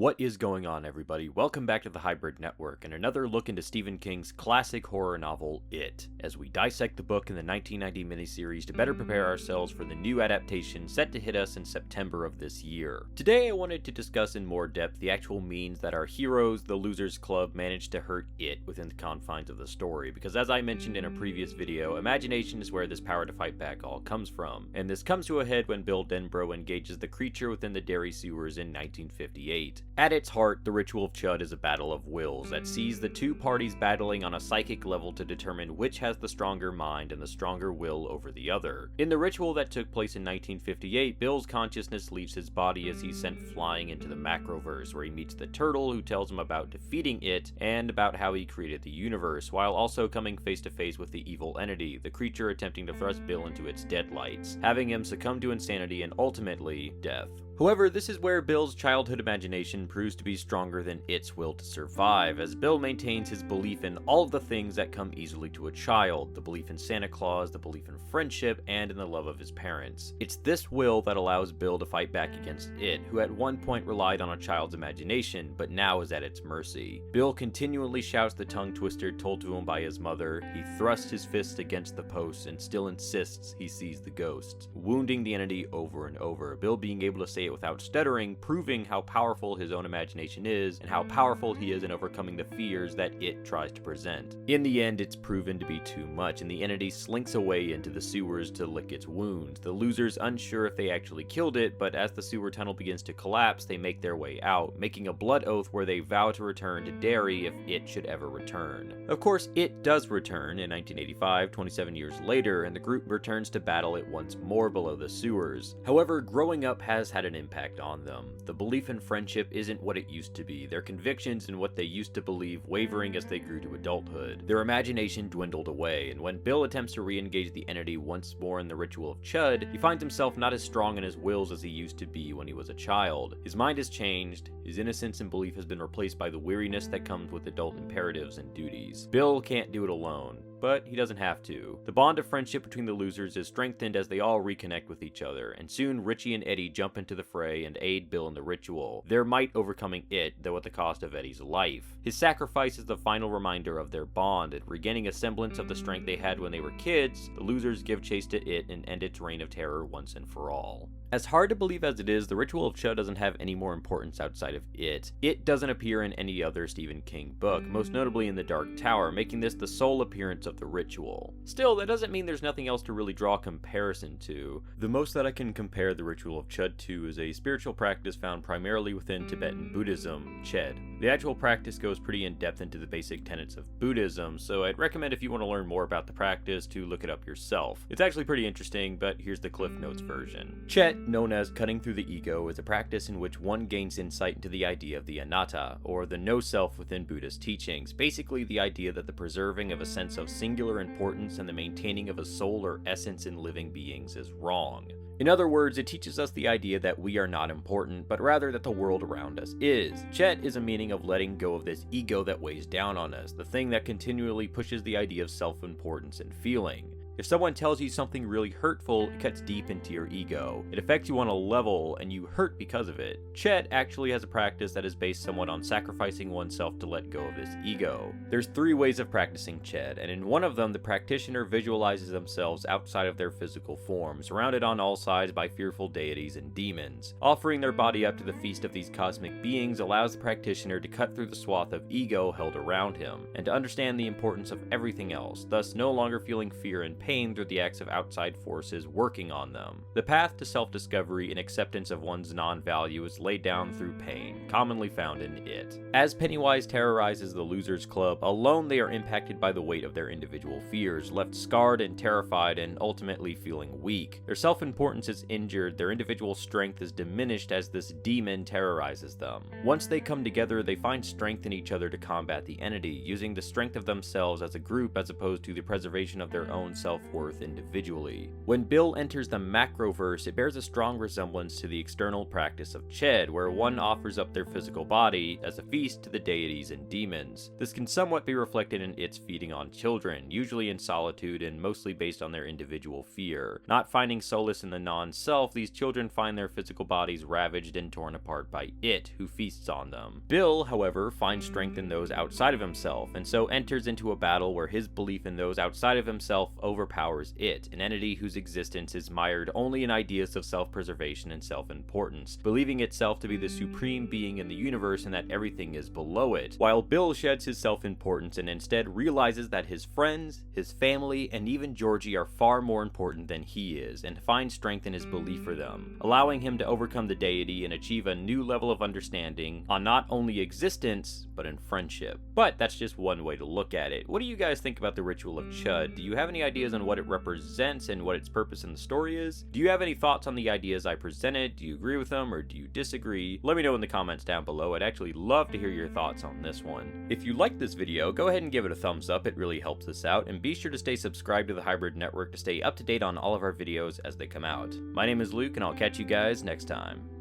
What is going on, everybody? Welcome back to the Hybrid Network and another look into Stephen King's classic horror novel, It, as we dissect the book in the 1990 miniseries to better prepare ourselves for the new adaptation set to hit us in September of this year. Today I wanted to discuss in more depth the actual means that our heroes, the Losers Club, managed to hurt It within the confines of the story, because as I mentioned in a previous video, imagination is where this power to fight back all comes from, and this comes to a head when Bill Denbrough engages the creature within the Derry sewers in 1958. At its heart, the ritual of Chüd is a battle of wills that sees the two parties battling on a psychic level to determine which has the stronger mind and the stronger will over the other. In the ritual that took place in 1958, Bill's consciousness leaves his body as he's sent flying into the Macroverse, where he meets the turtle who tells him about defeating It and about how he created the universe, while also coming face to face with the evil entity, the creature attempting to thrust Bill into its deadlights, having him succumb to insanity and ultimately death. However, this is where Bill's childhood imagination proves to be stronger than It's will to survive, as Bill maintains his belief in all of the things that come easily to a child, the belief in Santa Claus, the belief in friendship, and in the love of his parents. It's this will that allows Bill to fight back against It, who at one point relied on a child's imagination, but now is at its mercy. Bill continually shouts the tongue twister told to him by his mother, he thrusts his fists against the posts and still insists he sees the ghosts, wounding the entity over and over, Bill being able to say it without stuttering, proving how powerful his own imagination is and how powerful he is in overcoming the fears that It tries to present. In the end, it's proven to be too much, and the entity slinks away into the sewers to lick its wounds. The losers unsure if they actually killed it, but as the sewer tunnel begins to collapse, they make their way out, making a blood oath where they vow to return to Derry if It should ever return. Of course, It does return in 1985, 27 years later, and the group returns to battle it once more below the sewers. However, growing up has had an impact on them. The belief in friendship isn't what it used to be, their convictions and what they used to believe wavering as they grew to adulthood. Their imagination dwindled away, and when Bill attempts to re-engage the entity once more in the ritual of Chüd, he finds himself not as strong in his wills as he used to be when he was a child. His mind has changed, his innocence and belief has been replaced by the weariness that comes with adult imperatives and duties. Bill can't do it alone, but he doesn't have to. The bond of friendship between the losers is strengthened as they all reconnect with each other, and soon Richie and Eddie jump into the fray and aid Bill in the ritual, their might overcoming It, though at the cost of Eddie's life. His sacrifice is the final reminder of their bond, and regaining a semblance of the strength they had when they were kids, the losers give chase to It and end its reign of terror once and for all. As hard to believe as it is, the ritual of Chüd doesn't have any more importance outside of It. It doesn't appear in any other Stephen King book, most notably in The Dark Tower, making this the sole appearance of the ritual. Still, that doesn't mean there's nothing else to really draw a comparison to. The most that I can compare the ritual of Chüd to is a spiritual practice found primarily within Tibetan Buddhism, Chöd. The actual practice goes pretty in depth into the basic tenets of Buddhism, so I'd recommend if you want to learn more about the practice to look it up yourself. It's actually pretty interesting, but here's the Cliff Notes version. Chöd, known as cutting through the ego, is a practice in which one gains insight into the idea of the anatta, or the no-self within Buddhist teachings, basically the idea that the preserving of a sense of singular importance and the maintaining of a soul or essence in living beings is wrong. In other words, it teaches us the idea that we are not important, but rather that the world around us is. Chöd is a meaning of letting go of this ego that weighs down on us, the thing that continually pushes the idea of self-importance and feeling. If someone tells you something really hurtful, it cuts deep into your ego. It affects you on a level, and you hurt because of it. Chöd actually has a practice that is based somewhat on sacrificing oneself to let go of this ego. There's 3 ways of practicing Chöd, and in one of them, the practitioner visualizes themselves outside of their physical form, surrounded on all sides by fearful deities and demons. Offering their body up to the feast of these cosmic beings allows the practitioner to cut through the swath of ego held around him, and to understand the importance of everything else, thus no longer feeling fear and pain through the acts of outside forces working on them. The path to self-discovery and acceptance of one's non-value is laid down through pain, commonly found in It. As Pennywise terrorizes the Losers Club, alone they are impacted by the weight of their individual fears, left scarred and terrified and ultimately feeling weak. Their self-importance is injured, their individual strength is diminished as this demon terrorizes them. Once they come together, they find strength in each other to combat the entity, using the strength of themselves as a group as opposed to the preservation of their own self self-worth individually. When Bill enters the macroverse, it bears a strong resemblance to the external practice of Chüd, where one offers up their physical body as a feast to the deities and demons. This can somewhat be reflected in its feeding on children, usually in solitude and mostly based on their individual fear. Not finding solace in the non-self, these children find their physical bodies ravaged and torn apart by it, who feasts on them. Bill, however, finds strength in those outside of himself, and so enters into a battle where his belief in those outside of himself overpowers it, an entity whose existence is mired only in ideas of self-preservation and self-importance, believing itself to be the supreme being in the universe and that everything is below it, while Bill sheds his self-importance and instead realizes that his friends, his family, and even Georgie are far more important than he is, and finds strength in his belief for them, allowing him to overcome the deity and achieve a new level of understanding on not only existence, but in friendship. But that's just one way to look at it. What do you guys think about the ritual of Chüd? Do you have any ideas on what it represents and what its purpose in the story is? Do you have any thoughts on the ideas I presented? Do you agree with them or do you disagree? Let me know in the comments down below. I'd actually love to hear your thoughts on this one. If you liked this video, go ahead and give it a thumbs up. It really helps us out, and be sure to stay subscribed to the Hybrid Network to stay up to date on all of our videos as they come out. My name is Luke, and I'll catch you guys next time.